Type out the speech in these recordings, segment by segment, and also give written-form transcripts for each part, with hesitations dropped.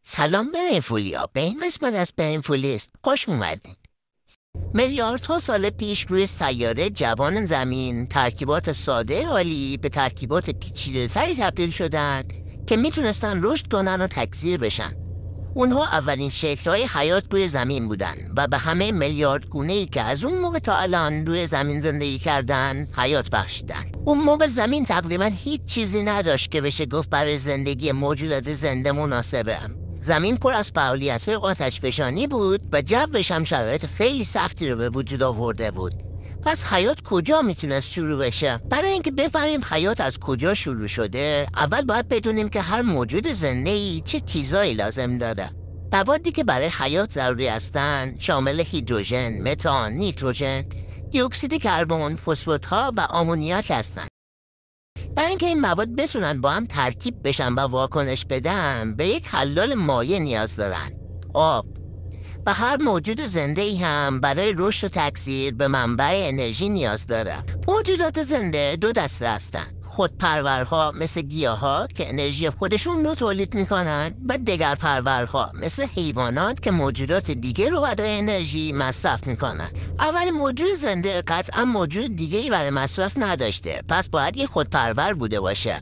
سلام برینفولیا، به این قسمت از برینفولیست خوش اومدید. میلیاردها سال پیش روی سیاره جوان زمین ترکیبات ساده عالی به ترکیبات پیچیده‌تری تبدیل شدند که میتونستن رشد کنن و تکثیر بشن. اونها اولین شکل‌های حیات روی زمین بودن و به همه میلیارد گونه‌ای که از اون موقع تا الان روی زمین زندگی کردن حیات بخشیدن. اون موقع زمین تقریبا هیچ چیزی نداشت که بشه گفت برای زندگی موجودات زنده مناسبه. زمین پر از فعالیت‌های آتشفشانی بود و جوش هم شرایط خیلی سختی رو به وجود آورده بود. پس حیات کجا میتونست شروع بشه؟ برای اینکه بفهمیم حیات از کجا شروع شده، اول باید بدونیم که هر موجود زنده‌ای چه چیزایی لازم داره. موادی که برای حیات ضروری هستند شامل هیدروژن، متان، نیتروژن، دی اکسید کربن، فسفات‌ها و آمونیاک هستند. برای اینکه این مواد بتونن با هم ترکیب بشن و واکنش بدن، به یک حلال مایع نیاز دارن، آب. و هر موجود زنده‌ای هم برای رشد و تکثیر به منبع انرژی نیاز داره. موجودات زنده دو دسته هستن: خودپرورها مثل گیاها که انرژی خودشون رو تولید میکنن و دگرپرورها مثل حیوانات که موجودات دیگه رو برای انرژی مصرف میکنن. اول موجود زنده قطعا موجود دیگه‌ای برای مصرف نداشته، پس باید یه خودپرور بوده باشه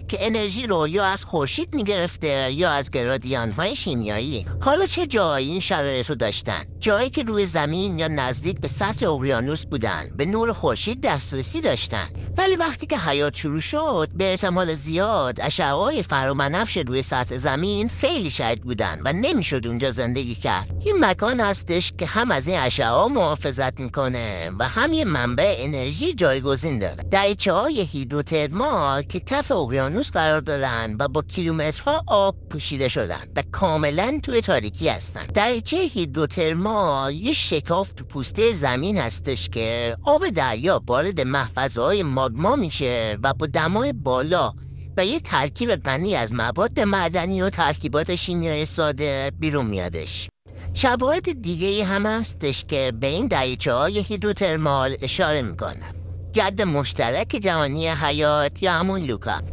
که انرژی رو یا از خورشید میگرفته یا از گرادیان‌های شیمیایی. حالا چه جایی این شرایط رو داشتن؟ جایی که روی زمین یا نزدیک به سطح اقیانوس بودن، به نور خورشید دسترسی داشتن. ولی وقتی که حیات شروع شد، به احتمال زیاد اشعه‌های فرابنفش روی سطح زمین خیلی شدید بودن و نمیشد اونجا زندگی کرد. این مکان هستش که هم از این اشعه‌ها محافظت میکنه و هم یه منبع انرژی جایگزین داره. دریچه‌های هیدروترمال که کف اقیانوس قرار دارن و با کیلومترها آب پوشیده شدن و کاملا توی تاریکی هستن. دریچه هیدروترمال یه شکاف تو پوسته زمین هستش که آب دریا وارد محفظه‌های ماگما میشه و با دمای بالا و یه ترکیب غنی از مواد معدنی و ترکیبات شیمیایی ساده بیرون میادش. شواهد دیگه‌ای هم هستش که به این دریچه‌های هیدروترمال اشاره میکنه. جد مشترک جهانی حیات یا همون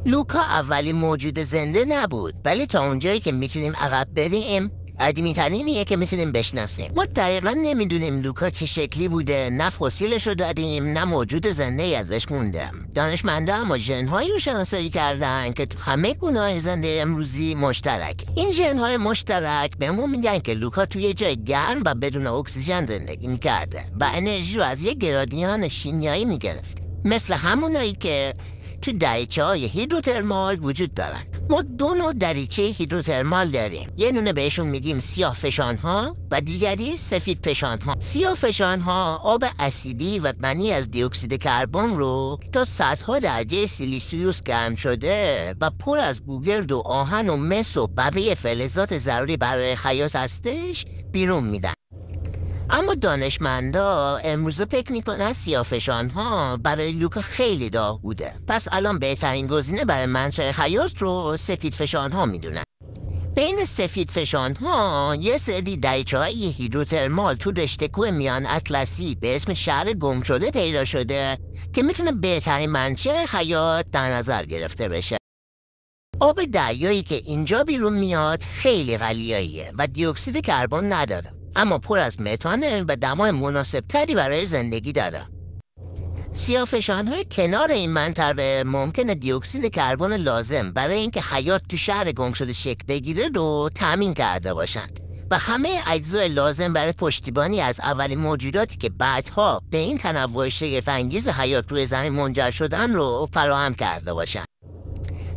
لوکا اولین موجود زنده نبود، ولی تا اونجایی که میتونیم عقب بریم قدیمی ترینیه که میتونیم بشناسیم. ما دقیقا نمیدونیم لوکا چه شکلی بوده، نه فسیلش رو دادیم نه موجود زنده ازش مونده. دانشمندا اما ژن‌هایی رو شناسایی کردن که تو همه گونه‌های زنده امروزی مشترک. این ژن‌های مشترک بهمون میگن که لوکا توی جای گرم و بدون اکسیژن زندگی میکرده و انرژی رو از یک گرادیان شیمیایی میگرفت، مثل همونایی که تو دریچه‌های هیدروترمال وجود دارن. ما دو نوع دریچه هیدروترمال داریم. یه نونه بهشون میگیم سیاه‌فشان‌ها و دیگری سفیدفشان‌ها. سیاه‌فشان‌ها آب اسیدی و غنی از دی اکسید کربن رو تا صدها درجه سیلیسیوس گرم شده و پر از گوگرد و آهن و مس و بقیه فلزات ضروری برای حیات هستش بیرون میدن. اما دانشمندا امروزه فکر میکنن سیاه‌فشان‌ها برای لوکا خیلی داغ بوده، پس الان بهترین گزینه برای منشأ حیات رو سفیدفشان‌ها میدونن. بین سفیدفشان‌ها یه سری دریچه‌های هیدروترمال تو رشته کوه میان اطلسی به اسم شهر گم شده پیدا شده که میتونه بهترین منشأ حیات در نظر گرفته بشه. آب دریایی که اینجا بیرون میاد خیلی غلیاییه و دی اکسید کربن نداره، اما پر از متانه و دمای مناسب تری برای زندگی داره. سیاه‌فشان‌های کنار این منطقه ممکنه دی اکسید کربن لازم برای اینکه حیات تو شهر گم شده شکل بگیره رو تامین کرده باشند و همه اجزای لازم برای پشتیبانی از اولین موجوداتی که بعدها به این تنوع شگفت‌انگیز حیات روی زمین منجر شدن رو فراهم کرده باشند.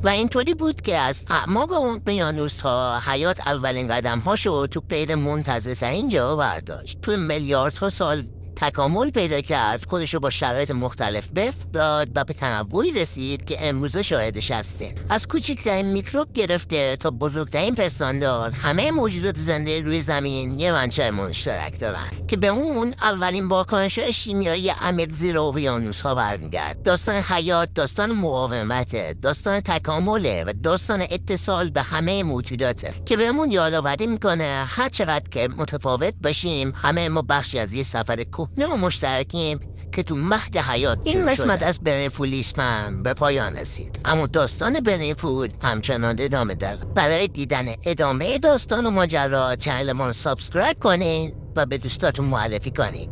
و اینطوری بود که از اعماق اقیانوس‌ها حیات اولین قدم‌هاشو تو غیر منتظره‌ترین جا برداشت. تو میلیاردها سال تکامل پیدا کرد، خودشو با شرایط مختلف بفت داد و به تنوعی رسید که امروزه شاهدش هستیم. از کوچکترین میکروب گرفته تا بزرگترین پستاندار، همه موجودات زنده روی زمین یه منشأ مشترک دارن که به اون اولین واکنش‌های شیمیایی عمیق زیر اقیانوس‌ها برمیگرد. داستان حیات داستان مقاومت، داستان تکامله و داستان اتصال به همه موجوداته که بهمون یادآوری میکنه هر چقدر که متفاوت باشیم، همه ما بخشی از یه سفر کهنه و مشترکیم که تو مهد حیات این قسمت از برینفولیسم به پایان رسید، اما داستان برینفول همچنان ادامه داره. برای دیدن ادامه داستان و ماجرا چنل ما رو سابسکرایب کنین و به دوستاتون معرفی کنین.